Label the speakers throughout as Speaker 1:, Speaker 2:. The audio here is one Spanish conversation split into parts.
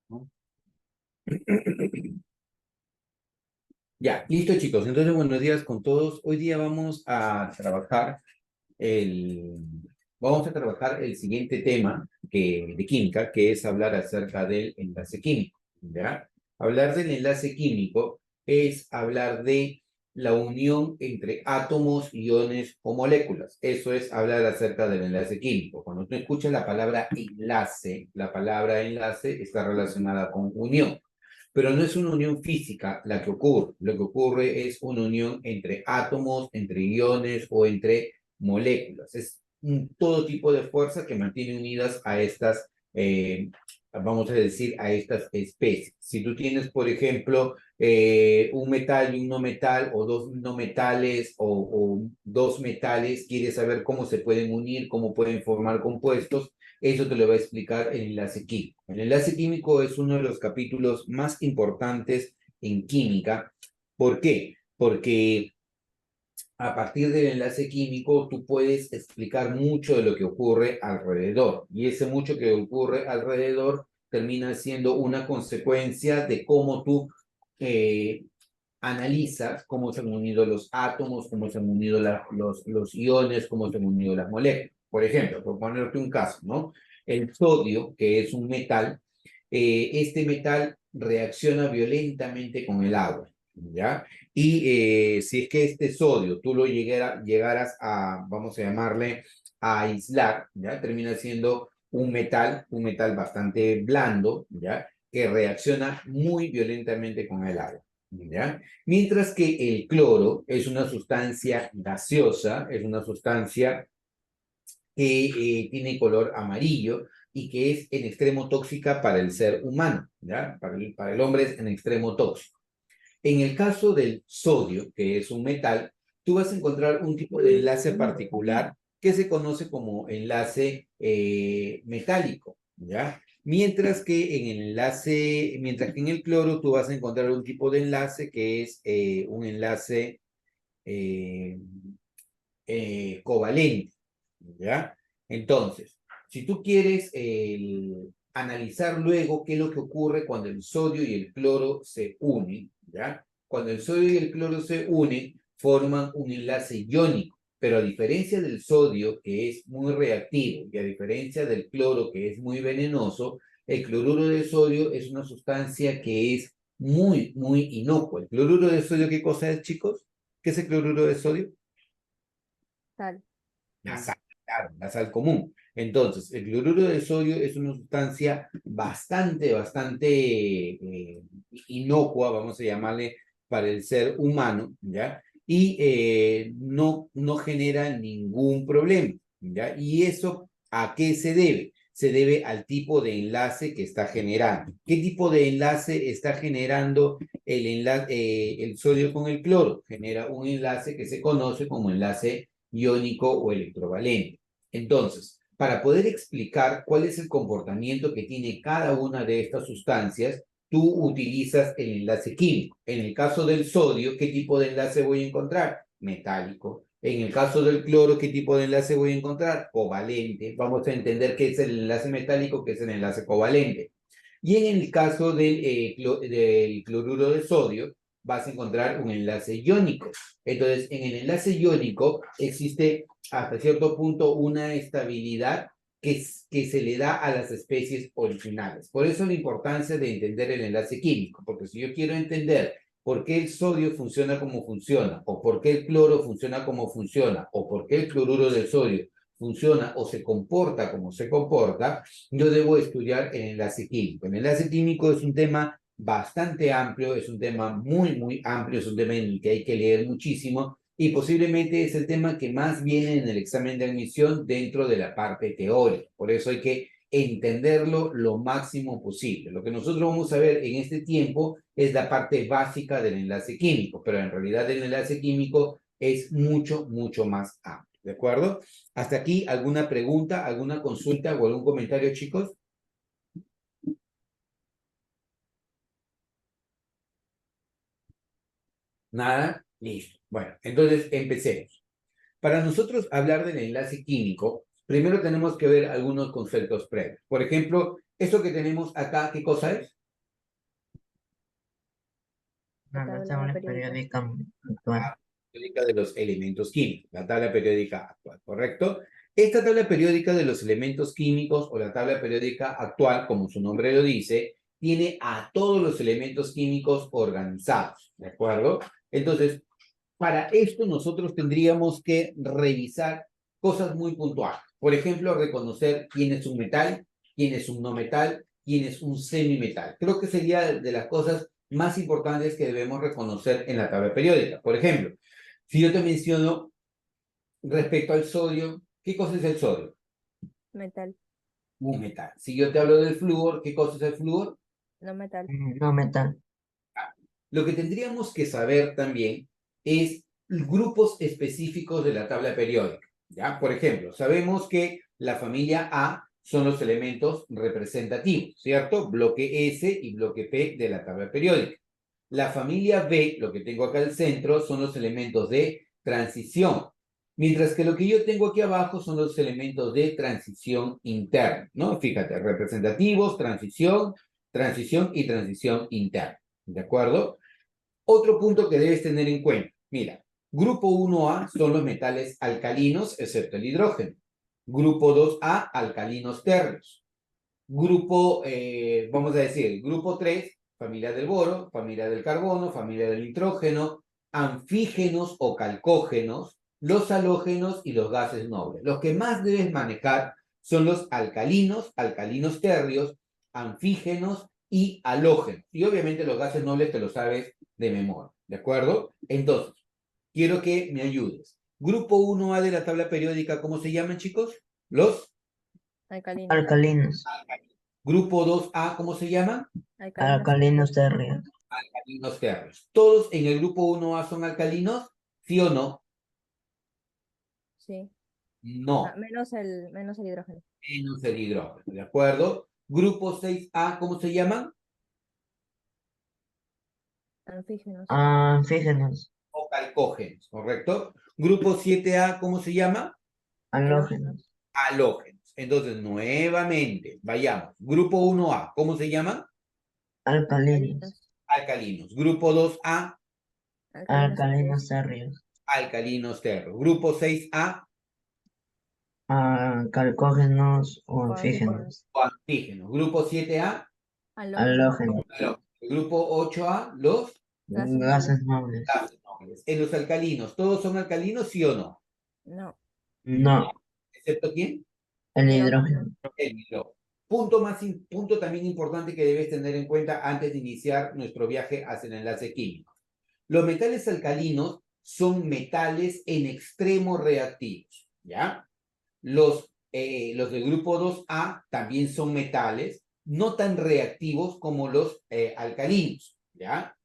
Speaker 1: ¿no? Ya, listo chicos. Entonces, buenos días con todos. Hoy día el, vamos a trabajar el siguiente tema de química, que es hablar acerca del enlace químico, ¿ya? Hablar del enlace químico es hablar de la unión entre átomos, iones o moléculas. Eso es hablar acerca del enlace químico. Cuando tú escuchas la palabra enlace está relacionada con unión. Pero no es una unión física la que ocurre. Lo que ocurre es una unión entre átomos, entre iones o entre moléculas. Es todo tipo de fuerza que mantiene unidas a estas, vamos a decir, a estas especies. Si tú tienes, por ejemplo, un metal y un no metal, o dos no metales, o dos metales, quieres saber cómo se pueden unir, cómo pueden formar compuestos, eso te lo va a explicar el enlace químico. El enlace químico es uno de los capítulos más importantes en química. ¿Por qué? Porque a partir del enlace químico tú puedes explicar mucho de lo que ocurre alrededor. Y ese mucho que ocurre alrededor termina siendo una consecuencia de cómo tú eh, analizas cómo se han unido los átomos, cómo se han unido los iones, cómo se han unido las moléculas. Por ejemplo, por ponerte un caso, ¿no? El sodio, que es un metal, este metal reacciona violentamente con el agua, ¿ya? Y si es que este sodio tú lo llegaras a, vamos a llamarle, a aislar, ¿ya? Termina siendo un metal bastante blando, ¿ya? Que reacciona muy violentamente con el agua, ¿ya? Mientras que el cloro es una sustancia gaseosa, es una sustancia que tiene color amarillo y que es en extremo tóxica para el ser humano, ¿ya? Para el hombre es en extremo tóxico. En el caso del sodio, que es un metal, tú vas a encontrar un tipo de enlace particular que se conoce como enlace metálico, ¿ya? Mientras que en el cloro tú vas a encontrar un tipo de enlace que es un enlace eh, covalente, ¿ya? Entonces, si tú quieres analizar luego qué es lo que ocurre cuando el sodio y el cloro se unen, ¿ya? Cuando el sodio y el cloro se unen, forman un enlace iónico, pero a diferencia del sodio, que es muy reactivo, y a diferencia del cloro, que es muy venenoso, el cloruro de sodio es una sustancia que es muy, muy inocua. ¿El cloruro de sodio qué cosa es, chicos? ¿Qué es el cloruro de sodio?
Speaker 2: Tal.
Speaker 1: La sal, claro, la sal común. Entonces, el cloruro de sodio es una sustancia bastante inocua, vamos a llamarle, para el ser humano, ¿ya? Y no genera ningún problema, ¿ya? ¿Y eso a qué se debe? Se debe al tipo de enlace que está generando. ¿Qué tipo de enlace está generando el sodio con el cloro? Genera un enlace que se conoce como enlace iónico o electrovalente. Entonces, para poder explicar cuál es el comportamiento que tiene cada una de estas sustancias, tú utilizas el enlace químico. En el caso del sodio, ¿qué tipo de enlace voy a encontrar? Metálico. En el caso del cloro, ¿qué tipo de enlace voy a encontrar? Covalente. Vamos a entender qué es el enlace metálico, qué es el enlace covalente. Y en el caso del cloruro de sodio, vas a encontrar un enlace iónico. Entonces, en el enlace iónico existe hasta cierto punto una estabilidad que se le da a las especies originales. Por eso la importancia de entender el enlace químico, porque si yo quiero entender por qué el sodio funciona como funciona, o por qué el cloro funciona como funciona, o por qué el cloruro de sodio funciona o se comporta como se comporta, yo debo estudiar el enlace químico. El enlace químico es un tema bastante amplio, es un tema muy amplio, es un tema en el que hay que leer muchísimo y posiblemente es el tema que más viene en el examen de admisión dentro de la parte teórica. Por eso hay que entenderlo lo máximo posible. Lo que nosotros vamos a ver en este tiempo es la parte básica del enlace químico, pero en realidad el enlace químico es mucho más amplio. ¿De acuerdo? Hasta aquí, ¿alguna pregunta, alguna consulta o algún comentario, chicos? Nada, listo. Bueno, entonces empecemos. Para nosotros hablar del enlace químico, primero tenemos que ver algunos conceptos previos. Por ejemplo, esto que tenemos acá, ¿qué cosa es?
Speaker 2: La
Speaker 3: La
Speaker 2: tabla
Speaker 3: tabla
Speaker 2: periódica.
Speaker 3: periódica actual.
Speaker 1: Periódica de los elementos químicos, la tabla periódica actual, ¿correcto? Esta tabla periódica de los elementos químicos o la tabla periódica actual, como su nombre lo dice, tiene a todos los elementos químicos organizados, ¿de acuerdo? Entonces, para esto nosotros tendríamos que revisar cosas muy puntuales. Por ejemplo, reconocer quién es un metal, quién es un no metal, quién es un semimetal. Creo que sería de las cosas más importantes que debemos reconocer en la tabla periódica. Por ejemplo, si yo te menciono respecto al sodio, ¿qué cosa es el sodio?
Speaker 2: Metal.
Speaker 1: Un metal. Si yo te hablo del flúor, ¿qué cosa es el flúor?
Speaker 2: No metal.
Speaker 3: No metal.
Speaker 1: Lo que tendríamos que saber también es grupos específicos de la tabla periódica, ¿ya? Por ejemplo, sabemos que la familia A son los elementos representativos, ¿cierto? Bloque S y bloque P de la tabla periódica. La familia B, lo que tengo acá al centro, son los elementos de transición, mientras que lo que yo tengo aquí abajo son los elementos de transición interna, ¿no? Fíjate, representativos, transición, transición y transición interna, ¿de acuerdo? Otro punto que debes tener en cuenta, mira, grupo 1A son los metales alcalinos, excepto el hidrógeno. Grupo 2A, alcalinos térreos. Grupo, vamos a decir, grupo 3, familia del boro, familia del carbono, familia del nitrógeno, anfígenos o calcógenos, los halógenos y los gases nobles. Los que más debes manejar son los alcalinos, alcalinos térreos, anfígenos y halógenos. Y obviamente los gases nobles te lo sabes de memoria, ¿de acuerdo? Entonces, quiero que me ayudes. Grupo 1A de la tabla periódica, ¿cómo se llaman, chicos? Los
Speaker 2: Alcalinos.
Speaker 3: Alcalinos.
Speaker 1: Grupo 2A, ¿cómo se llaman?
Speaker 2: Alcalinos.
Speaker 3: Alcalinos térreos.
Speaker 1: Alcalinos térreos. ¿Todos en el grupo 1A son alcalinos? ¿Sí o no?
Speaker 2: Sí.
Speaker 1: No,
Speaker 2: Menos el hidrógeno.
Speaker 1: menos el hidrógeno, ¿de acuerdo? Grupo 6A, ¿cómo se llaman?
Speaker 2: Anfígenos.
Speaker 3: Anfígenos.
Speaker 1: O calcógenos, ¿correcto? Grupo 7A, ¿cómo se llama?
Speaker 3: Halógenos.
Speaker 1: Halógenos. Entonces, nuevamente, vayamos. Grupo 1A, ¿cómo se llama?
Speaker 3: Alcalinos.
Speaker 1: Alcalinos. Grupo 2A,
Speaker 2: Alcalinos.
Speaker 3: Alcalinos térreos.
Speaker 1: alcalinos térreos. Grupo 6A,
Speaker 3: Calcógenos o
Speaker 2: O
Speaker 3: anfígenos.
Speaker 2: anfígenos.
Speaker 1: o antígenos. Grupo 7A,
Speaker 2: Halógenos.
Speaker 3: Halógenos.
Speaker 1: halógenos. Grupo 8A, los
Speaker 2: Gases
Speaker 3: Gases nobles.
Speaker 1: gases nobles. En los alcalinos, ¿todos son alcalinos, sí o no?
Speaker 2: No.
Speaker 3: No.
Speaker 1: ¿Excepto quién?
Speaker 3: El
Speaker 2: Hidrógeno.
Speaker 3: hidrógeno.
Speaker 1: El hidrógeno. Punto también importante que debes tener en cuenta antes de iniciar nuestro viaje hacia el enlace químico. Los metales alcalinos son metales en extremo reactivos, ¿ya? Los del grupo 2A también son metales, no tan reactivos como los alcalinos, ¿ya?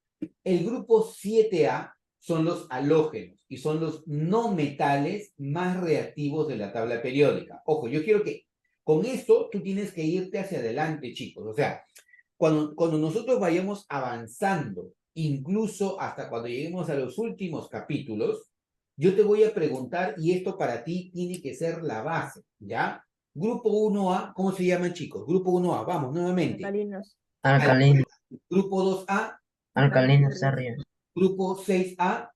Speaker 1: El grupo 7A son los halógenos y son los no metales más reactivos de la tabla periódica. Ojo, yo quiero que con esto tú tienes que irte hacia adelante, chicos. O sea, cuando nosotros vayamos avanzando, incluso hasta cuando lleguemos a los últimos capítulos, yo te voy a preguntar, y esto para ti tiene que ser la base, ¿ya? Grupo 1A, ¿cómo se llaman, chicos? Grupo 1A, vamos, nuevamente.
Speaker 2: Alcalinos.
Speaker 3: Alcalinos.
Speaker 1: Grupo 2A,
Speaker 3: Alcalinos térreos.
Speaker 1: grupo 6A,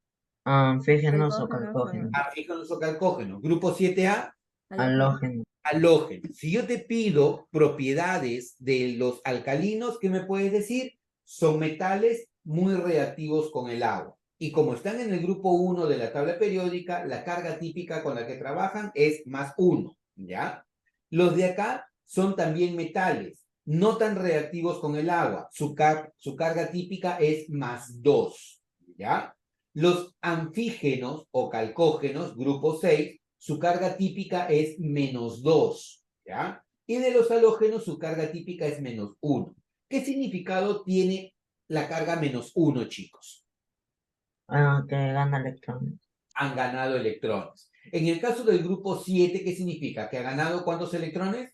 Speaker 3: Anfígenos o
Speaker 2: Calcógenos.
Speaker 3: calcógenos.
Speaker 1: anfígenos o calcógenos. Grupo 7A,
Speaker 2: Halógenos.
Speaker 3: Halógenos.
Speaker 1: halógenos. Si yo te pido propiedades de los alcalinos, ¿qué me puedes decir? Son metales muy reactivos con el agua. Y como están en el grupo 1 de la tabla periódica, la carga típica con la que trabajan es +1, ¿ya? Los de acá son también metales, no tan reactivos con el agua. Su carga típica es +2, ¿ya? Los anfígenos o calcógenos, grupo 6, su carga típica es -2, ¿ya? Y de los halógenos su carga típica es -1. ¿Qué significado tiene la carga -1, chicos?
Speaker 3: Que gana electrones.
Speaker 1: Han ganado electrones. En el caso del grupo 7, ¿qué significa? ¿Que ha ganado cuántos electrones?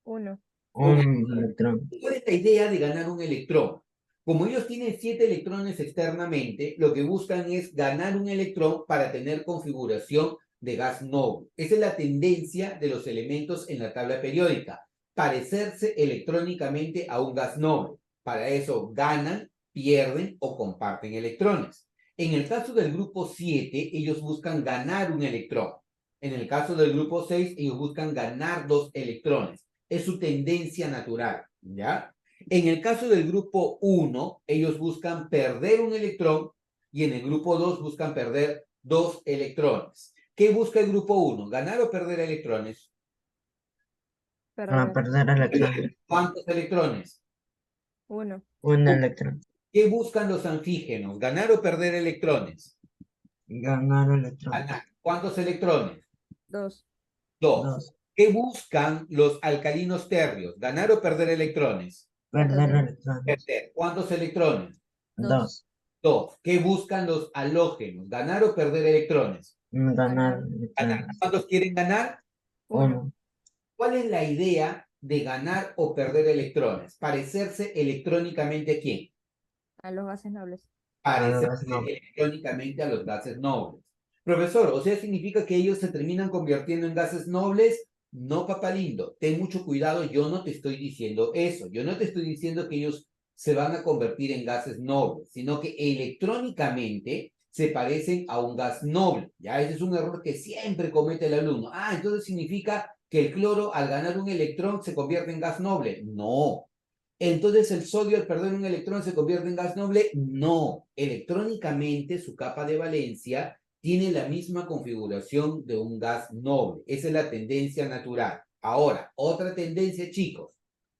Speaker 2: 1.
Speaker 3: Un electrón.
Speaker 1: ¿Cuál es la idea de ganar un electrón? Como ellos tienen 7 electrones externamente, lo que buscan es ganar un electrón para tener configuración de gas noble. Esa es la tendencia de los elementos en la tabla periódica, parecerse electrónicamente a un gas noble. Para eso ganan pierden o comparten electrones. En el caso del grupo 7, ellos buscan ganar un electrón. En el caso del grupo 6, ellos buscan ganar 2 electrones. Es su tendencia natural, ¿ya? En el caso del grupo 1, ellos buscan perder un electrón y en el grupo 2 buscan perder 2 electrones. ¿Qué busca el grupo 1? ¿Ganar o perder electrones?
Speaker 3: Para
Speaker 2: Perder.
Speaker 3: perder electrones.
Speaker 1: ¿Cuántos electrones?
Speaker 2: 1.
Speaker 3: Un electrón.
Speaker 1: ¿Qué buscan los anfígenos? ¿Ganar o perder electrones?
Speaker 3: Ganar electrones.
Speaker 1: Ganar. ¿Cuántos electrones?
Speaker 2: 2.
Speaker 1: 2.
Speaker 3: 2.
Speaker 1: ¿Qué buscan los alcalinos térreos? ¿Ganar o perder electrones?
Speaker 3: Perder electrones.
Speaker 1: Perder. ¿Cuántos electrones?
Speaker 3: 2.
Speaker 1: 2. ¿Qué buscan los halógenos? ¿Ganar o perder electrones?
Speaker 3: Ganar
Speaker 2: Ganar.
Speaker 1: Ganar.
Speaker 3: electrones.
Speaker 1: ¿Cuántos quieren ganar?
Speaker 2: 1.
Speaker 3: 1.
Speaker 1: ¿Cuál es la idea de ganar o perder electrones? ¿Parecerse electrónicamente a quién?
Speaker 2: A los gases nobles.
Speaker 1: Parecerse
Speaker 3: No.
Speaker 1: electrónicamente a los gases nobles. Profesor, o sea, ¿significa que ellos se terminan convirtiendo en gases nobles? No, papá lindo, ten mucho cuidado, yo no te estoy diciendo eso, yo no te estoy diciendo que ellos se van a convertir en gases nobles, sino que electrónicamente se parecen a un gas noble. Ya, ese es un error que siempre comete el alumno. Ah, entonces significa que el cloro al ganar un electrón se convierte en gas noble. No. Entonces el sodio al perder un electrón se convierte en gas noble. No. Electrónicamente su capa de valencia tiene la misma configuración de un gas noble. Esa es la tendencia natural. Ahora, otra tendencia, chicos.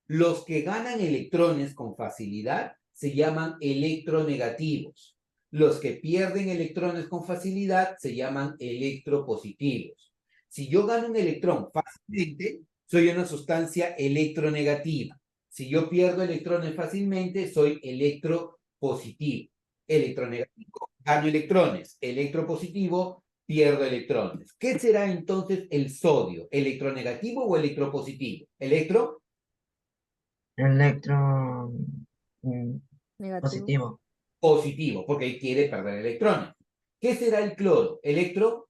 Speaker 1: Los que ganan electrones con facilidad se llaman electronegativos. Los que pierden electrones con facilidad se llaman electropositivos. Si yo gano un electrón fácilmente, soy una sustancia electronegativa. Si yo pierdo electrones fácilmente, soy electropositivo. Electronegativo, gano electrones. Electropositivo, pierdo electrones. ¿Qué será entonces el sodio? ¿Electronegativo o electropositivo? ¿Electro?
Speaker 3: Electro
Speaker 2: Negativo.
Speaker 3: positivo.
Speaker 1: Positivo, porque quiere perder electrones. ¿Qué será el cloro? ¿Electro?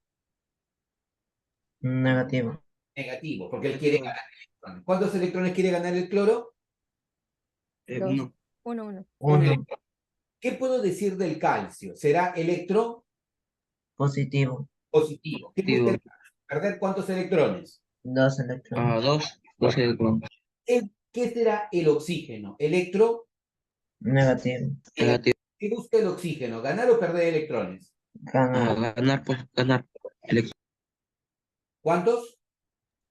Speaker 3: Negativo.
Speaker 1: Negativo, porque él quiere ganar electrones. ¿Cuántos electrones quiere ganar el cloro?
Speaker 2: 2. 1, 1.
Speaker 1: Un
Speaker 3: 1.
Speaker 1: electrón. ¿Qué puedo decir del calcio? ¿Será electro?
Speaker 3: Positivo.
Speaker 1: Positivo. ¿Qué busca el calcio? ¿Perder cuántos electrones?
Speaker 3: 2 electrones.
Speaker 4: 2 electrones.
Speaker 1: ¿Qué será el oxígeno? ¿Electro?
Speaker 3: Negativo.
Speaker 4: Negativo.
Speaker 1: ¿Qué busca el oxígeno? ¿Ganar o perder electrones?
Speaker 3: Ganar.
Speaker 4: Ganar, pues, ganar.
Speaker 1: ¿Cuántos?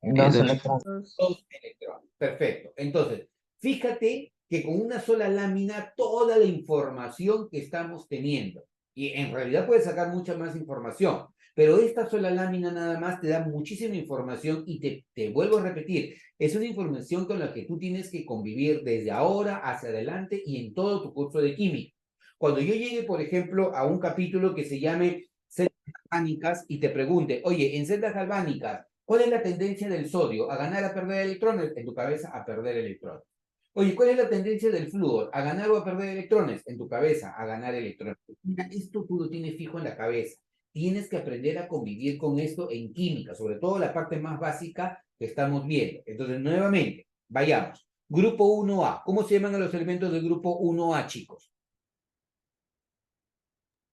Speaker 3: 2
Speaker 4: 2.
Speaker 3: electrones.
Speaker 2: 2.
Speaker 1: 2 electrones. Perfecto. Entonces, fíjate que con una sola lámina toda la información que estamos teniendo, y en realidad puedes sacar mucha más información, pero esta sola lámina nada más te da muchísima información y te vuelvo a repetir, es una información con la que tú tienes que convivir desde ahora hacia adelante y en todo tu curso de química. Cuando yo llegue, por ejemplo, a un capítulo que se llame celdas galvánicas y te pregunte, oye, en celdas galvánicas, ¿cuál es la tendencia del sodio? ¿A ganar, a perder electrones? En tu cabeza, a perder electrones. Oye, ¿cuál es la tendencia del flúor? ¿A ganar o a perder electrones? En tu cabeza, a ganar electrones. Mira, esto tú lo tienes fijo en la cabeza. Tienes que aprender a convivir con esto en química, sobre todo la parte más básica que estamos viendo. Entonces, nuevamente, vayamos. Grupo 1A. ¿Cómo se llaman a los elementos del grupo 1A, chicos?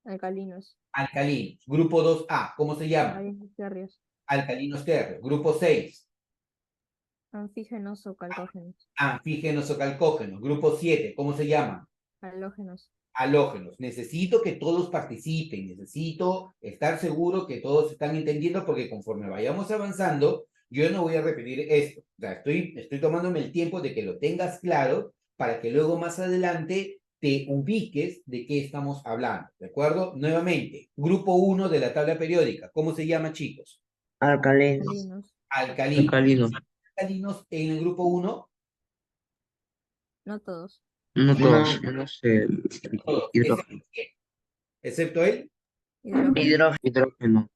Speaker 2: Alcalinos.
Speaker 1: Alcalinos. Grupo 2A. ¿Cómo se llama?
Speaker 2: Alcalinos térreos.
Speaker 1: Alcalinos térreos. Grupo 6.
Speaker 2: Anfígenos o calcógenos.
Speaker 1: Anfígenos o calcógenos. Grupo 7, ¿cómo se llaman?
Speaker 2: Halógenos.
Speaker 1: Halógenos. Necesito que todos participen, necesito estar seguro que todos están entendiendo porque conforme vayamos avanzando, yo no voy a repetir esto. O sea, estoy tomándome el tiempo de que lo tengas claro para que luego más adelante te ubiques de qué estamos hablando, ¿de acuerdo? Nuevamente, grupo 1 de la tabla periódica, ¿cómo se llama, chicos?
Speaker 3: Alcalinos.
Speaker 2: Alcalinos.
Speaker 1: Alcalinos.
Speaker 4: Alcalino.
Speaker 1: Alcalinos en el grupo 1.
Speaker 2: No todos.
Speaker 4: No todos,
Speaker 3: No.
Speaker 4: menos
Speaker 1: Todos,
Speaker 4: hidrógeno.
Speaker 1: excepto él.
Speaker 2: Hidrógeno.
Speaker 3: Hidrógeno.
Speaker 4: Hidrógeno.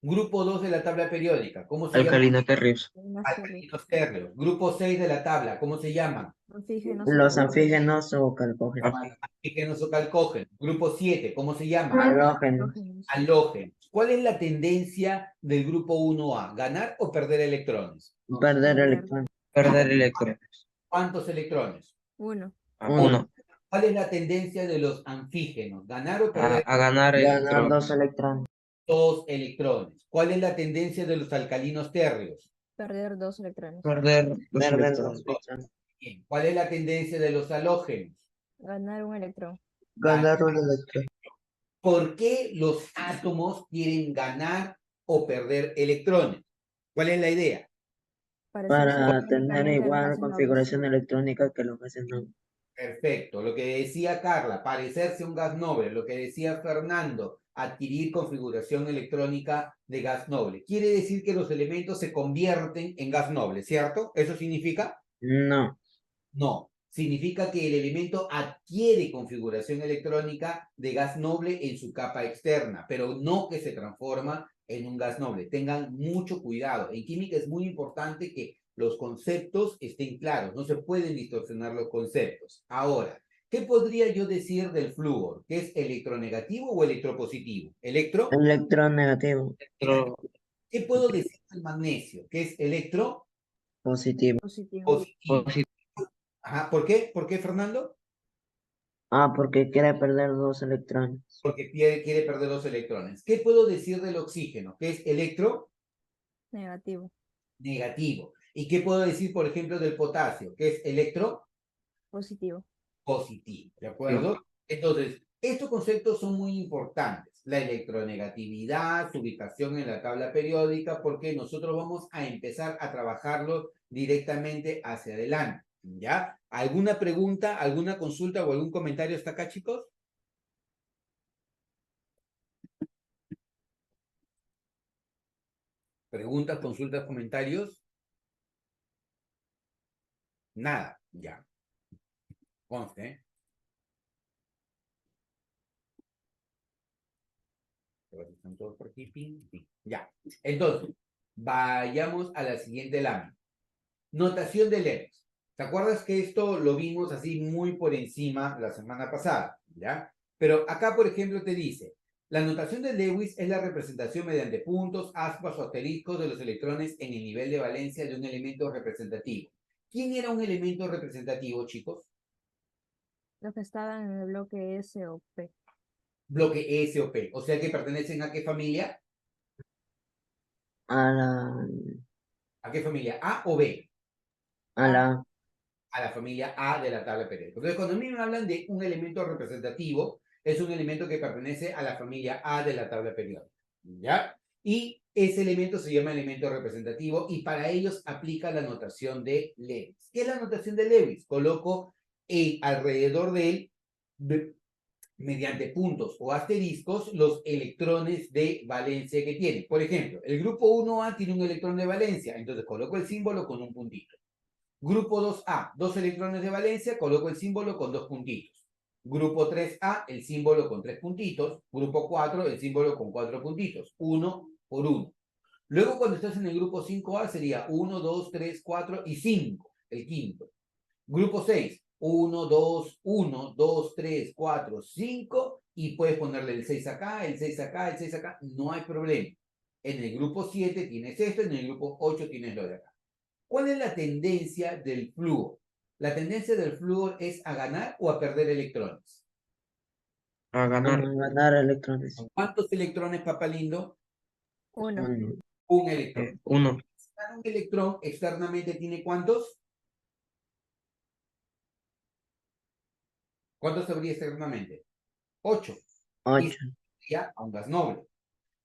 Speaker 1: Grupo 2 de la tabla periódica, ¿cómo se llama?
Speaker 4: Alcalino térreos.
Speaker 2: Alcalinos térreos.
Speaker 1: Alcalinos térreos. Grupo 6 de la tabla, ¿cómo se llaman?
Speaker 2: Anfígenos o
Speaker 3: Los
Speaker 2: calcógenos.
Speaker 3: anfígenos o calcógenos.
Speaker 1: Anfígenos o calcógenos. Grupo 7, ¿cómo se llaman?
Speaker 3: Halógenos.
Speaker 2: Halógenos.
Speaker 1: Halógenos. ¿Cuál es la tendencia del grupo 1A? ¿Ganar o perder electrones?
Speaker 3: Perder electrones.
Speaker 4: Perder electrones.
Speaker 1: ¿Cuántos electrones?
Speaker 2: 1.
Speaker 3: 1.
Speaker 1: ¿Cuál ¿Cuál es la tendencia de los anfígenos? ¿Ganar o
Speaker 4: A,
Speaker 1: perder
Speaker 4: a ganar
Speaker 3: Ganar
Speaker 4: electrones.
Speaker 3: 2 electrones.
Speaker 1: 2 electrones? ¿Cuál es la tendencia de los alcalinos térreos?
Speaker 2: Perder 2 electrones.
Speaker 4: Perder dos
Speaker 3: Perder 2
Speaker 4: electrones.
Speaker 3: electrones.
Speaker 1: Bien. ¿Cuál es la tendencia de los halógenos?
Speaker 2: Ganar 1 electrón.
Speaker 3: Ganar 1 electrón.
Speaker 1: ¿Por qué los átomos quieren ganar o perder electrones? ¿Cuál es la idea?
Speaker 2: Parecerse
Speaker 3: Para tener
Speaker 2: electrónicamente a los
Speaker 3: igual
Speaker 2: gases nobles.
Speaker 3: configuración electrónica que los gases nobles.
Speaker 1: Perfecto. Lo que decía Carla, parecerse a un gas noble. Lo que decía Fernando, adquirir configuración electrónica de gas noble. Quiere decir que los elementos se convierten en gas noble, ¿cierto? ¿Eso significa?
Speaker 3: No.
Speaker 1: No. Significa que el elemento adquiere configuración electrónica de gas noble en su capa externa, pero no que se transforma en un gas noble. Tengan mucho cuidado. En química es muy importante que los conceptos estén claros. No se pueden distorsionar los conceptos. Ahora, ¿qué podría yo decir del flúor? ¿Que es electronegativo o electropositivo? ¿Electro?
Speaker 3: Electrón negativo.
Speaker 4: Electro-
Speaker 1: ¿Qué puedo decir del magnesio? ¿Que es electropositivo?
Speaker 3: Positivo.
Speaker 2: Positivo.
Speaker 4: positivo.
Speaker 1: Ajá. ¿Por qué? ¿Por qué, Fernando?
Speaker 3: Porque quiere perder 2 electrones.
Speaker 1: Porque quiere perder 2 electrones. ¿Qué puedo decir del oxígeno? Que es
Speaker 2: Negativo.
Speaker 1: negativo. ¿Y qué puedo decir, por ejemplo, del potasio? Que es
Speaker 2: Positivo.
Speaker 1: positivo. ¿De acuerdo? Entonces, estos conceptos son muy importantes. La electronegatividad, su ubicación en la tabla periódica, porque nosotros vamos a empezar a trabajarlo directamente hacia adelante. ¿Ya? ¿Alguna pregunta, alguna consulta o algún comentario hasta acá, chicos? ¿Preguntas, consultas, comentarios? Nada, ya. Conste, ¿eh? Están todos por aquí, pin, pin. Ya. Entonces, vayamos a la siguiente lámina. Notación de Lewis. ¿Te acuerdas que esto lo vimos así muy por encima la semana pasada? ¿Ya? Pero acá, por ejemplo, te dice, la notación de Lewis es la representación mediante puntos, aspas o asteriscos de los electrones en el nivel de valencia de un elemento representativo. ¿Quién era un elemento representativo, chicos?
Speaker 2: Los que estaban en el bloque S o P.
Speaker 1: Bloque S o P. O sea que pertenecen a qué familia?
Speaker 3: A la,
Speaker 1: ¿A qué familia? ¿A o B?
Speaker 3: a la,
Speaker 1: A la familia A de la tabla periódica. Entonces, cuando a mí me hablan de un elemento representativo, es un elemento que pertenece a la familia A de la tabla periódica. ¿Ya? Y ese elemento se llama elemento representativo y para ellos aplica la notación de Lewis. ¿Qué es la notación de Lewis? Coloco alrededor de él, mediante puntos o asteriscos, los electrones de valencia que tiene. Por ejemplo, el grupo 1A tiene un electrón de valencia, entonces coloco el símbolo con un puntito. Grupo 2A, 2 electrones de valencia, coloco el símbolo con 2 puntitos. Grupo 3A, el símbolo con 3 puntitos. Grupo 4, el símbolo con 4 puntitos. 1 por 1. Luego, cuando estás en el grupo 5A, sería 1, 2, 3, 4 y 5, el quinto. Grupo 6, 1, 2, 1, 2, 3, 4, 5, y puedes ponerle el 6 acá, el 6 acá, el 6 acá, no hay problema. En el grupo 7 tienes esto, en el grupo 8 tienes lo de acá. ¿Cuál es la tendencia del flúor? La tendencia del flúor es a ganar o a perder electrones.
Speaker 4: A
Speaker 3: a
Speaker 4: ganar
Speaker 3: ganar electrones.
Speaker 1: ¿Cuántos electrones, papá lindo?
Speaker 2: 1.
Speaker 1: Un electrón.
Speaker 4: 1.
Speaker 1: Un electrón externamente tiene ¿cuántos? ¿Cuántos habría externamente? 8. Y
Speaker 3: 8.
Speaker 1: sería a un gas noble.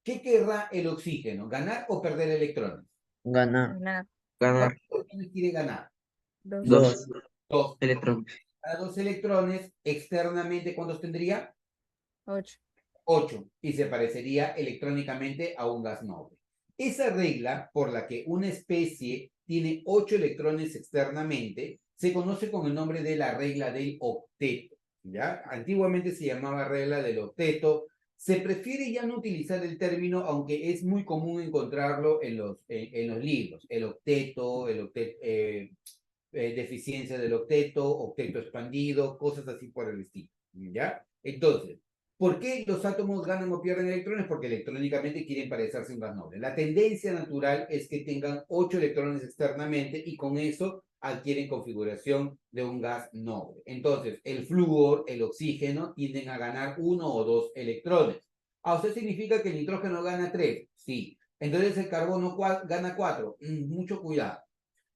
Speaker 1: ¿Qué querrá el oxígeno? ¿Ganar o perder electrones?
Speaker 3: Ganar.
Speaker 2: Ganar.
Speaker 4: Ganar
Speaker 1: ¿Cuántos electrones quiere ganar?
Speaker 2: 2.
Speaker 4: 2
Speaker 1: 2.
Speaker 4: electrones.
Speaker 1: A 2 electrones, externamente, ¿cuántos tendría?
Speaker 2: 8.
Speaker 1: 8. Y se parecería electrónicamente a un gas noble. Esa regla por la que una especie tiene 8 electrones externamente se conoce con el nombre de la regla del octeto. ¿Ya? Antiguamente se llamaba regla del octeto. Se prefiere ya no utilizar el término, aunque es muy común encontrarlo en los libros. El octeto, deficiencia del octeto, octeto expandido, cosas así por el estilo. ¿Ya? Entonces, ¿por qué los átomos ganan o pierden electrones? Porque electrónicamente quieren parecerse a un gas noble. La tendencia natural es que tengan 8 electrones externamente y con eso adquieren configuración de un gas noble. Entonces, el flúor, el oxígeno, tienden a ganar 1 o 2 electrones. ¿A usted significa que el nitrógeno gana 3? Sí. Entonces el carbono gana 4. Mucho cuidado.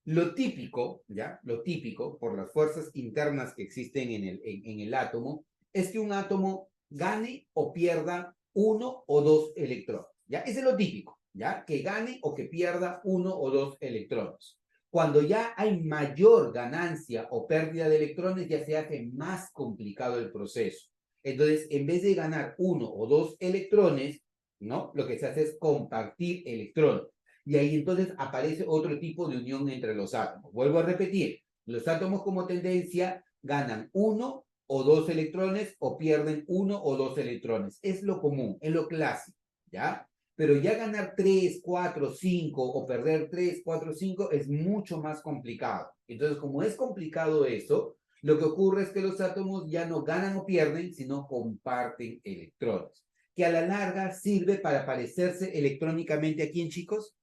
Speaker 1: Lo típico, ¿ya? Lo típico, por las fuerzas internas que existen en el átomo, es que un átomo gane o pierda 1 o 2 electrones, ¿ya? Ese es lo típico, ¿ya? Que gane o que pierda 1 o 2 electrones. Cuando ya hay mayor ganancia o pérdida de electrones, ya se hace más complicado el proceso. Entonces, en vez de ganar 1 o 2 electrones, ¿no? Lo que se hace es compartir electrones. Y ahí entonces aparece otro tipo de unión entre los átomos. Vuelvo a repetir, los átomos como tendencia ganan 1 o 2 electrones o pierden 1 o 2 electrones. Es lo común, es lo clásico, ¿ya? Pero ya ganar 3, 4, 5 o perder 3, 4, 5 es mucho más complicado. Entonces, como es complicado eso, lo que ocurre es que los átomos ya no ganan o pierden, sino comparten electrones, que a la larga sirve para parecerse electrónicamente a quién, chicos.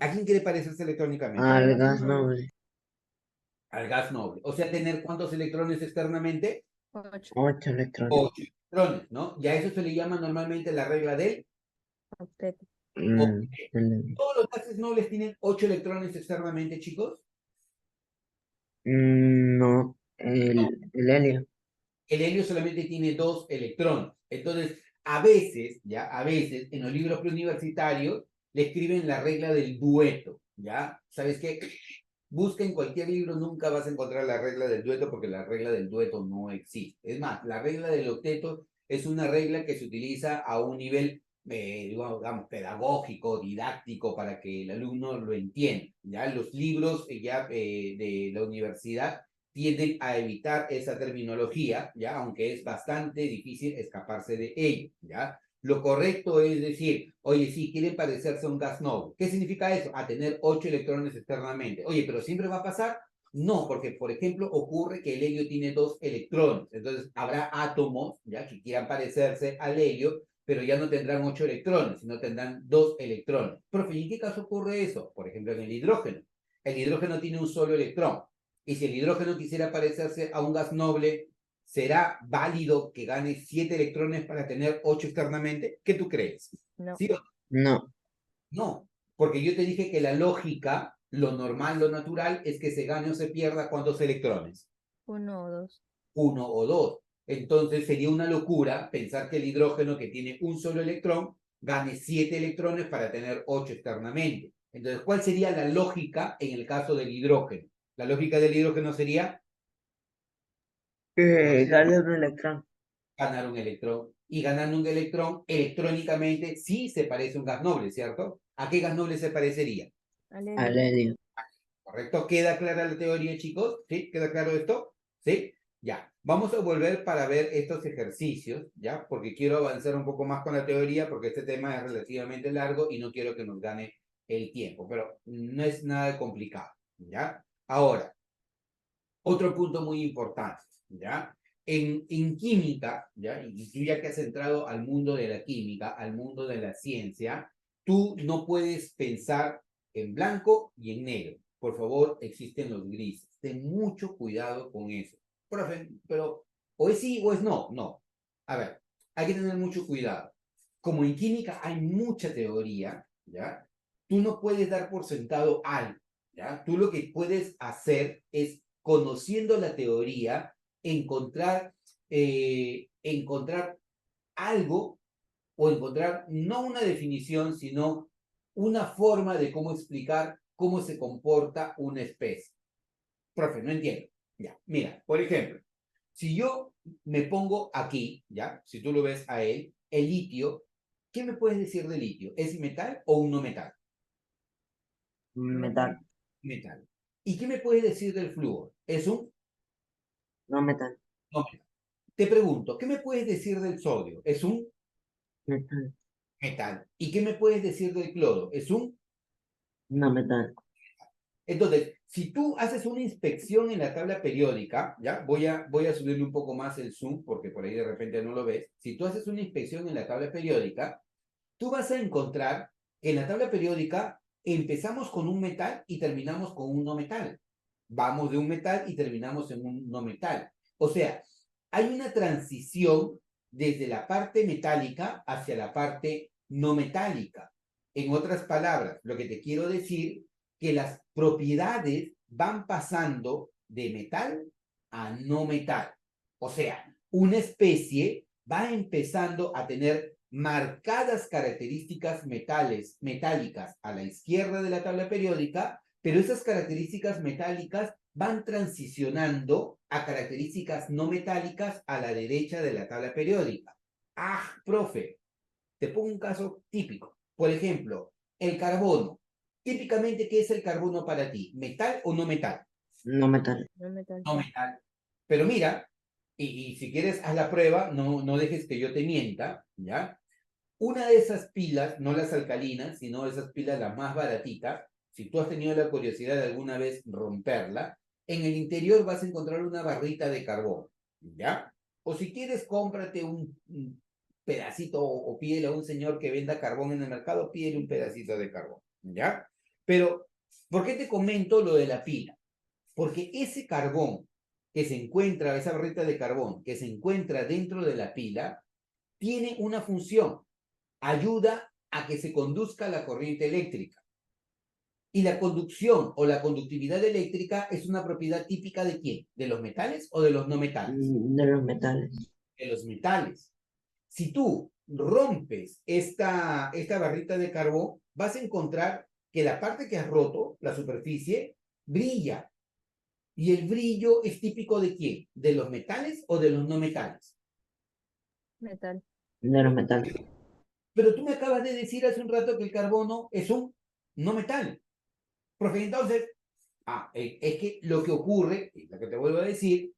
Speaker 1: ¿A quién quiere parecerse electrónicamente?
Speaker 3: Al gas noble.
Speaker 1: Al gas noble. O sea, tener ¿cuántos electrones externamente?
Speaker 2: 8.
Speaker 3: 8 electrones.
Speaker 1: 8 electrones, ¿no? Y a eso se le llama normalmente la regla del
Speaker 2: Octeto.
Speaker 1: octeto.
Speaker 3: El-
Speaker 1: Todos los gases nobles tienen 8 electrones externamente, chicos.
Speaker 3: no,
Speaker 1: No,
Speaker 3: el helio.
Speaker 1: el helio solamente tiene 2 electrones. Entonces, a veces, ¿ya? A veces, en los libros preuniversitarios, le escriben la regla del dueto, ¿ya? ¿Sabes qué? Busca en cualquier libro, nunca vas a encontrar la regla del dueto porque la regla del dueto no existe. Es más, la regla del octeto es una regla que se utiliza a un nivel, digamos, pedagógico, didáctico, para que el alumno lo entienda. ¿Ya? Los libros de la universidad tienden a evitar esa terminología, ¿ya? Aunque es bastante difícil escaparse de ello, ¿ya? Lo correcto es decir, oye, sí, quieren parecerse a un gas noble. ¿Qué significa eso? A tener 8 electrones externamente. Oye, ¿pero siempre va a pasar? No, porque, por ejemplo, ocurre que el helio tiene 2 electrones. Entonces, habrá átomos, ¿ya? Que quieran parecerse al helio, pero ya no tendrán 8 electrones, sino tendrán 2 electrones. Profe, ¿y en qué caso ocurre eso? Por ejemplo, en el hidrógeno. El hidrógeno tiene un solo electrón. Y si el hidrógeno quisiera parecerse a un gas noble, ¿será válido que gane 7 electrones para tener 8 externamente? ¿Qué tú crees?
Speaker 2: No.
Speaker 1: ¿Sí o
Speaker 3: No,
Speaker 1: no? Porque yo te dije que la lógica, lo normal, lo natural, es que se gane o se pierda ¿cuántos electrones?
Speaker 2: 1 o 2.
Speaker 1: 1 o 2. Entonces sería una locura pensar que el hidrógeno, que tiene un solo electrón, gane 7 electrones para tener 8 externamente. Entonces, ¿cuál sería la lógica en el caso del hidrógeno? La lógica del hidrógeno sería
Speaker 3: gane un electrón.
Speaker 1: ganar un electrón. Y ganando un electrón, electrónicamente sí se parece a un gas noble, ¿cierto? ¿A qué gas noble se parecería?
Speaker 2: Al
Speaker 3: Al
Speaker 2: helio.
Speaker 3: helio.
Speaker 1: ¿Correcto? ¿Queda clara la teoría, chicos? ¿Sí? ¿Queda claro esto? ¿Sí? Ya. Vamos a volver para ver estos ejercicios, ¿ya? Porque quiero avanzar un poco más con la teoría, porque este tema es relativamente largo y no quiero que nos gane el tiempo, pero no es nada complicado, ¿ya? Ahora, otro punto muy importante, ¿ya? En química, ¿ya? Y tú ya que has entrado al mundo de la química, al mundo de la ciencia, tú no puedes pensar en blanco y en negro. Por favor, existen los grises. Ten mucho cuidado con eso. Profe, pero o es sí o es no. No. A ver, hay que tener mucho cuidado. Como en química hay mucha teoría, ¿ya? Tú no puedes dar por sentado algo, ¿ya? Tú lo que puedes hacer es, conociendo la teoría, encontrar algo o encontrar no una definición, sino una forma de cómo explicar cómo se comporta una especie. Profe, no entiendo. Ya, mira, por ejemplo, si yo me pongo aquí, ya, si tú lo ves a él, el litio, ¿qué me puedes decir de litio? ¿Es metal o un no metal?
Speaker 3: Metal.
Speaker 1: Metal. ¿Y qué me puedes decir del flúor? ¿Es un
Speaker 3: No metal.
Speaker 1: no metal? Te pregunto, ¿qué me puedes decir del sodio? ¿Es un
Speaker 3: Metal.
Speaker 1: metal? ¿Y qué me puedes decir del cloro? ¿Es un?
Speaker 3: No metal.
Speaker 1: Entonces, si tú haces una inspección en la tabla periódica, ¿ya? Voy a subirle un poco más el zoom porque por ahí de repente no lo ves. Si tú haces una inspección en la tabla periódica, tú vas a encontrar que en la tabla periódica empezamos con un metal y terminamos con un no metal. Vamos de un metal y terminamos en un no metal. O sea, hay una transición desde la parte metálica hacia la parte no metálica. En otras palabras, lo que te quiero decir que las propiedades van pasando de metal a no metal. O sea, una especie va empezando a tener marcadas características metálicas a la izquierda de la tabla periódica, pero esas características metálicas van transicionando a características no metálicas a la derecha de la tabla periódica. Ah, profe, te pongo un caso típico. Por ejemplo, el carbono. Típicamente, ¿qué es el carbono para ti? ¿Metal o no metal?
Speaker 3: No metal.
Speaker 2: No metal.
Speaker 1: No metal. Pero mira, y si quieres haz la prueba, no dejes que yo te mienta, ¿ya? Una de esas pilas, no las alcalinas, sino esas pilas las más baratitas, si tú has tenido la curiosidad de alguna vez romperla, en el interior vas a encontrar una barrita de carbón, ¿ya? O si quieres, cómprate un pedacito o pídele a un señor que venda carbón en el mercado, pídele un pedacito de carbón, ¿ya? Pero, ¿por qué te comento lo de la pila? Porque ese carbón que se encuentra, esa barrita de carbón que se encuentra dentro de la pila, tiene una función, ayuda a que se conduzca la corriente eléctrica. Y la conducción o la conductividad eléctrica es una propiedad típica ¿de quién? ¿De los metales o de los no metales?
Speaker 3: De los metales.
Speaker 1: De los metales. Si tú rompes esta barrita de carbón, vas a encontrar que la parte que has roto, la superficie, brilla. ¿Y el brillo es típico de quién? ¿De los metales o de los no metales?
Speaker 2: Metal.
Speaker 3: De los metales.
Speaker 1: Pero tú me acabas de decir hace un rato que el carbono es un no metal. Profe, entonces, es que lo que ocurre, y lo que te vuelvo a decir,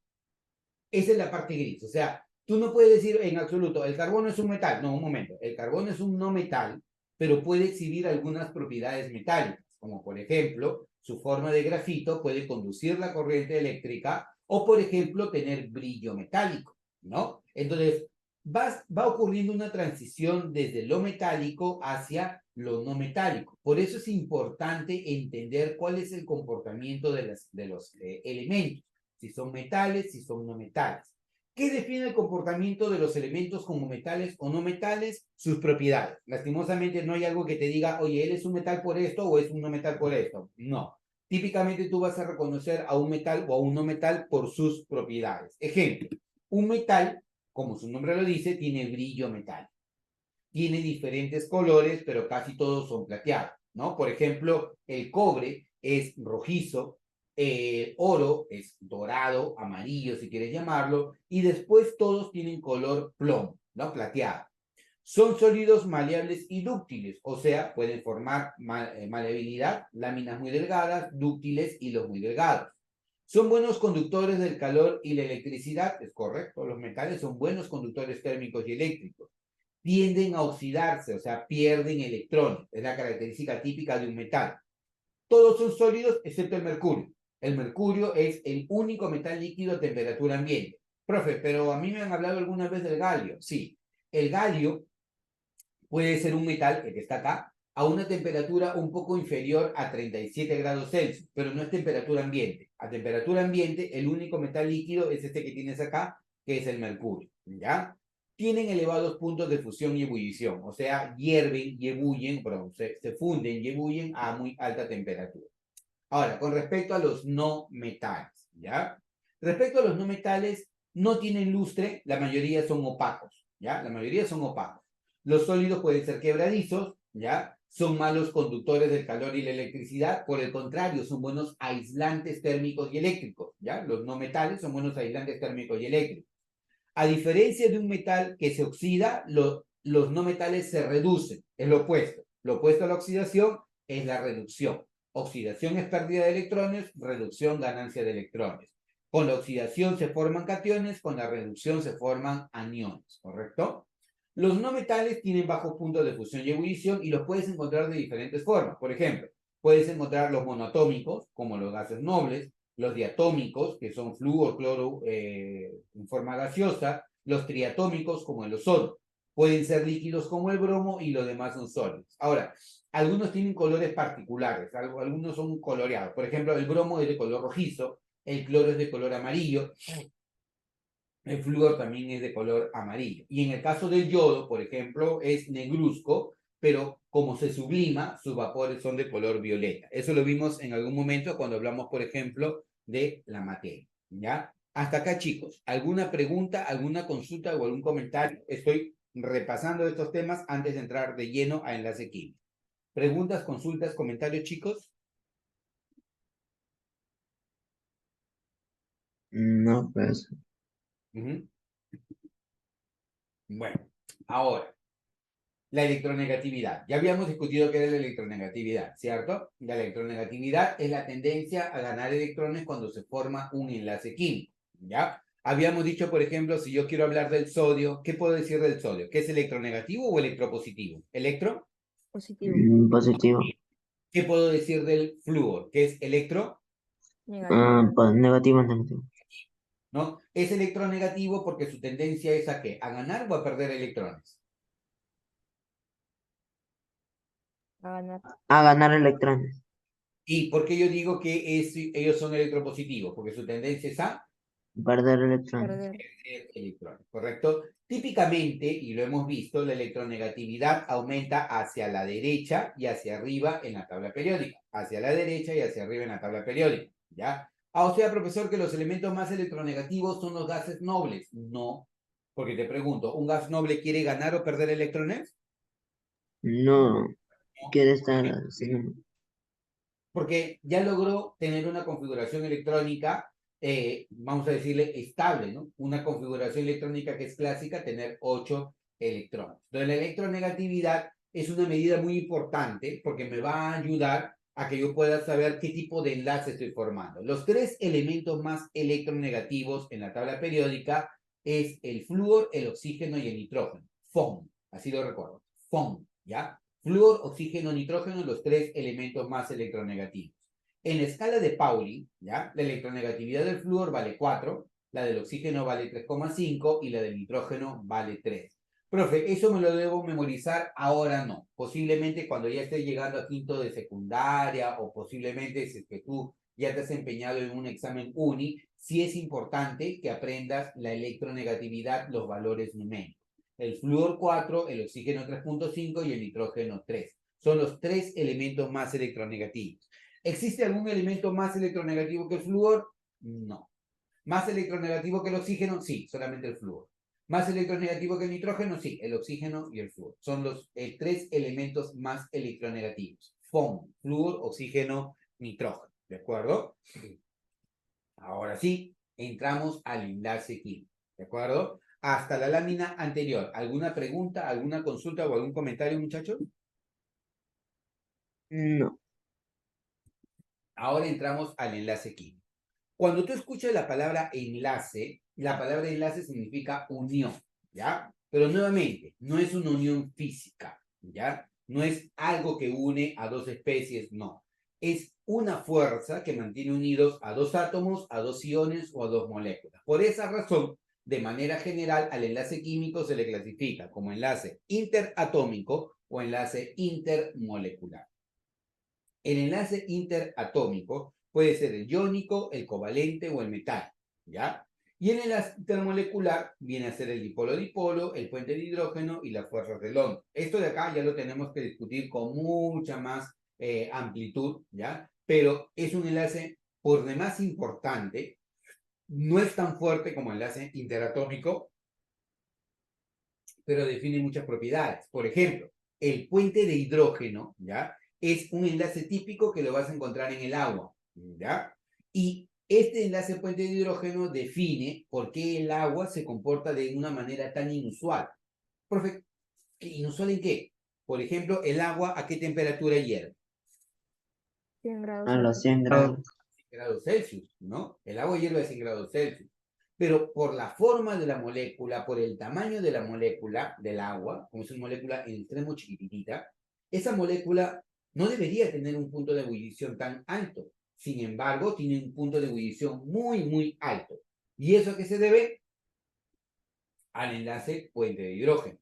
Speaker 1: es en la parte gris. O sea, tú no puedes decir en absoluto, el carbono es un metal. No, un momento. El carbono es un no metal, pero puede exhibir algunas propiedades metálicas, como por ejemplo, su forma de grafito puede conducir la corriente eléctrica o, por ejemplo, tener brillo metálico, ¿no? Entonces, va ocurriendo una transición desde lo metálico hacia lo no metálico. Por eso es importante entender cuál es el comportamiento de los elementos, si son metales, si son no metales. ¿Qué define el comportamiento de los elementos como metales o no metales? Sus propiedades. Lastimosamente no hay algo que te diga, oye, él es un metal por esto o es un no metal por esto. No. Típicamente tú vas a reconocer a un metal o a un no metal por sus propiedades. Ejemplo, un metal, como su nombre lo dice, tiene brillo metálico. Tiene diferentes colores, pero casi todos son plateados, ¿no? Por ejemplo, el cobre es rojizo, el oro es dorado, amarillo, si quieres llamarlo, y después todos tienen color plomo, ¿no? Plateado. Son sólidos maleables y dúctiles, o sea, pueden formar maleabilidad, láminas muy delgadas, dúctiles, hilos muy delgados. Son buenos conductores del calor y la electricidad, es correcto, los metales son buenos conductores térmicos y eléctricos. Tienden a oxidarse, o sea, pierden electrones, es la característica típica de un metal. Todos son sólidos excepto el mercurio. El mercurio es el único metal líquido a temperatura ambiente. Profe, pero a mí me han hablado alguna vez del galio. Sí, el galio puede ser un metal, el que está acá, a una temperatura un poco inferior a 37 grados Celsius, pero no es temperatura ambiente. A temperatura ambiente, el único metal líquido es este que tienes acá, que es el mercurio, ¿ya? Tienen elevados puntos de fusión y ebullición, o sea, hierven y ebullen, perdón, se funden y ebullen a muy alta temperatura. Ahora, con respecto a los no metales, ¿ya? Respecto a los no metales, no tienen lustre, la mayoría son opacos, ¿ya? La mayoría son opacos. Los sólidos pueden ser quebradizos, ¿ya? Son malos conductores del calor y la electricidad, por el contrario, son buenos aislantes térmicos y eléctricos, ¿ya? Los no metales son buenos aislantes térmicos y eléctricos. A diferencia de un metal que se oxida, los no metales se reducen, es lo opuesto. Lo opuesto a la oxidación es la reducción. Oxidación es pérdida de electrones, reducción, ganancia de electrones. Con la oxidación se forman cationes, con la reducción se forman aniones, ¿correcto? Los no metales tienen bajos puntos de fusión y ebullición y los puedes encontrar de diferentes formas. Por ejemplo, puedes encontrar los monoatómicos, como los gases nobles, los diatómicos, que son flúor, cloro en forma gaseosa, los triatómicos, como el ozono. Pueden ser líquidos como el bromo y los demás son sólidos. Ahora, Algunos tienen colores particulares, algunos son coloreados. Por ejemplo, el bromo es de color rojizo, el cloro es de color amarillo, el flúor también es de color amarillo. Y en el caso del yodo, por ejemplo, es negruzco, pero como se sublima, sus vapores son de color violeta. Eso lo vimos en algún momento cuando hablamos, por ejemplo, de la materia. ¿Ya? Hasta acá, chicos. ¿Alguna pregunta, alguna consulta o algún comentario? Estoy repasando estos temas antes de entrar de lleno a enlace químico. ¿Preguntas, consultas, comentarios, chicos?
Speaker 3: No, pues.
Speaker 1: Uh-huh. Bueno, ahora, la electronegatividad. Ya habíamos discutido qué era la electronegatividad, ¿cierto? La electronegatividad es la tendencia a ganar electrones cuando se forma un enlace químico, ¿ya? Habíamos dicho, por ejemplo, si yo quiero hablar del sodio, ¿qué puedo decir del sodio? ¿Que es electronegativo o electropositivo? ¿Electro?
Speaker 2: Positivo.
Speaker 3: Positivo.
Speaker 1: ¿Qué puedo decir del flúor? ¿Que es electro?
Speaker 2: Negativo.
Speaker 3: Pues negativo, negativo.
Speaker 1: ¿No? Es electronegativo porque su tendencia es ¿a qué? ¿A ganar o a perder electrones?
Speaker 2: A ganar.
Speaker 3: A ganar electrones.
Speaker 1: ¿Y por qué yo digo que ellos son electropositivos? Porque su tendencia es a
Speaker 3: Perder electrones.
Speaker 2: Perder.
Speaker 1: electrones, ¿correcto? Típicamente, y lo hemos visto, la electronegatividad aumenta hacia la derecha y hacia arriba en la tabla periódica. Hacia la derecha y hacia arriba en la tabla periódica, ¿ya? Ah, o sea, profesor, que los elementos más electronegativos son los gases nobles. No, porque te pregunto, ¿un gas noble quiere ganar o perder electrones?
Speaker 3: No
Speaker 1: No,
Speaker 3: quiere estar así.
Speaker 1: porque ya logró tener una configuración electrónica, vamos a decirle, estable, ¿no? Una configuración electrónica que es clásica, tener 8 electrones. Entonces, la electronegatividad es una medida muy importante porque me va a ayudar a que yo pueda saber qué tipo de enlace estoy formando. Los 3 elementos más electronegativos en la tabla periódica es el flúor, el oxígeno y el nitrógeno. FON, así lo recuerdo. FON, ¿ya? Flúor, oxígeno, nitrógeno, los 3 elementos más electronegativos. En la escala de Pauli, ¿ya? La electronegatividad del flúor vale 4, la del oxígeno vale 3,5 y la del nitrógeno vale 3. Profe, ¿eso me lo debo memorizar? Ahora no. Posiblemente cuando ya esté llegando a quinto de secundaria o posiblemente si es que tú ya te has empeñado en un examen uni, sí es importante que aprendas la electronegatividad, los valores numéricos. El flúor 4, el oxígeno 3,5 y el nitrógeno 3. Son los 3 elementos más electronegativos. ¿Existe algún elemento más electronegativo que el flúor? No. ¿Más electronegativo que el oxígeno? Sí, solamente el flúor. ¿Más electronegativo que el nitrógeno? Sí, el oxígeno y el flúor. Son los 3 elementos más electronegativos. FON, flúor, oxígeno, nitrógeno. ¿De acuerdo? Ahora sí, entramos al enlace químico. ¿De acuerdo? Hasta la lámina anterior. ¿Alguna pregunta, alguna consulta o algún comentario, muchachos?
Speaker 3: No.
Speaker 1: Ahora entramos al enlace químico. Cuando tú escuchas la palabra enlace significa unión, ¿ya? Pero nuevamente, no es una unión física, ¿ya? No es algo que une a dos especies, no. Es una fuerza que mantiene unidos a dos átomos, a dos iones o a dos moléculas. Por esa razón, de manera general, al enlace químico se le clasifica como enlace interatómico o enlace intermolecular. El enlace interatómico puede ser el iónico, el covalente o el metálico, ¿ya? Y el enlace intermolecular viene a ser el dipolo-dipolo, el puente de hidrógeno y las fuerzas de Londres. Esto de acá ya lo tenemos que discutir con mucha más amplitud, ¿ya? Pero es un enlace por demás importante, no es tan fuerte como el enlace interatómico, pero define muchas propiedades. Por ejemplo, el puente de hidrógeno, ¿ya? Es un enlace típico que lo vas a encontrar en el agua, ¿ya? Y este enlace puente de hidrógeno define por qué el agua se comporta de una manera tan inusual. Profe, ¿inusual en qué? Por ejemplo, el agua, ¿a qué temperatura hierve?
Speaker 2: 100 grados
Speaker 3: A los
Speaker 2: Celsius.
Speaker 3: 100 grados.
Speaker 1: 100 grados Celsius, ¿no? El agua hierve a 100 grados Celsius. Pero por la forma de la molécula, por el tamaño de la molécula del agua, como es una molécula en extremo chiquitita, esa molécula no debería tener un punto de ebullición tan alto. Sin embargo, tiene un punto de ebullición muy, muy alto. ¿Y eso a qué se debe? Al enlace puente de hidrógeno.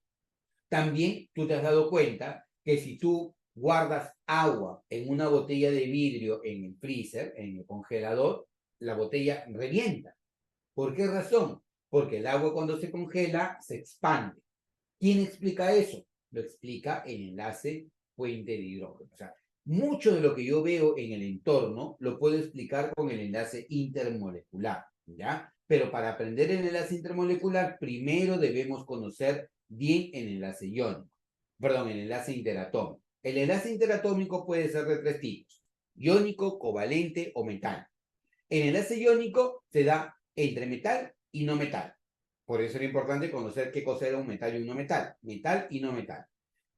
Speaker 1: También tú te has dado cuenta que si tú guardas agua en una botella de vidrio en el freezer, en el congelador, la botella revienta. ¿Por qué razón? Porque el agua cuando se congela se expande. ¿Quién explica eso? Lo explica el enlace puente de hidrógeno. O sea, mucho de lo que yo veo en el entorno lo puedo explicar con el enlace intermolecular, ¿ya? Pero para aprender el enlace intermolecular, primero debemos conocer bien el enlace iónico. Perdón, el enlace interatómico. El enlace interatómico puede ser de tres tipos: iónico, covalente o metal. El enlace iónico se da entre metal y no metal. Por eso era importante conocer qué cosa era un metal y un no metal. Metal y no metal.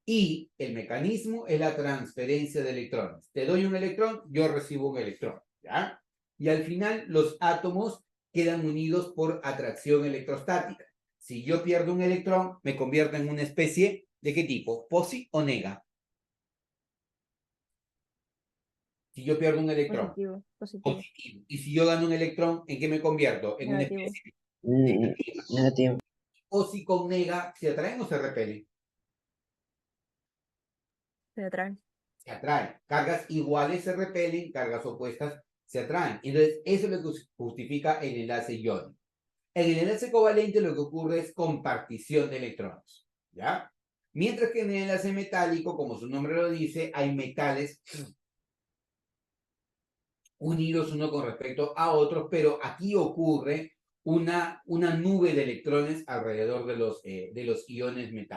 Speaker 1: Y el mecanismo es la transferencia de electrones. Te doy un electrón, yo recibo un electrón, ¿ya? Y al final los átomos quedan unidos por atracción electrostática. Si yo pierdo un electrón, me convierto en una especie ¿de qué tipo? ¿Posi o nega? Si yo pierdo un electrón,
Speaker 2: Positivo, positivo,
Speaker 1: positivo. Y si yo gano un electrón, ¿en qué me convierto? En una
Speaker 2: negativo.
Speaker 1: especie
Speaker 3: Negativo.
Speaker 1: o si con nega se atraen o se repelen.
Speaker 2: Se atraen.
Speaker 1: Se atraen. Cargas iguales se repelen, cargas opuestas se atraen. Entonces, eso es lo que justifica el enlace iónico. En el enlace covalente lo que ocurre es compartición de electrones, ¿ya? Mientras que en el enlace metálico, como su nombre lo dice, hay metales unidos uno con respecto a otros, pero aquí ocurre una nube de electrones alrededor de los iones metálicos.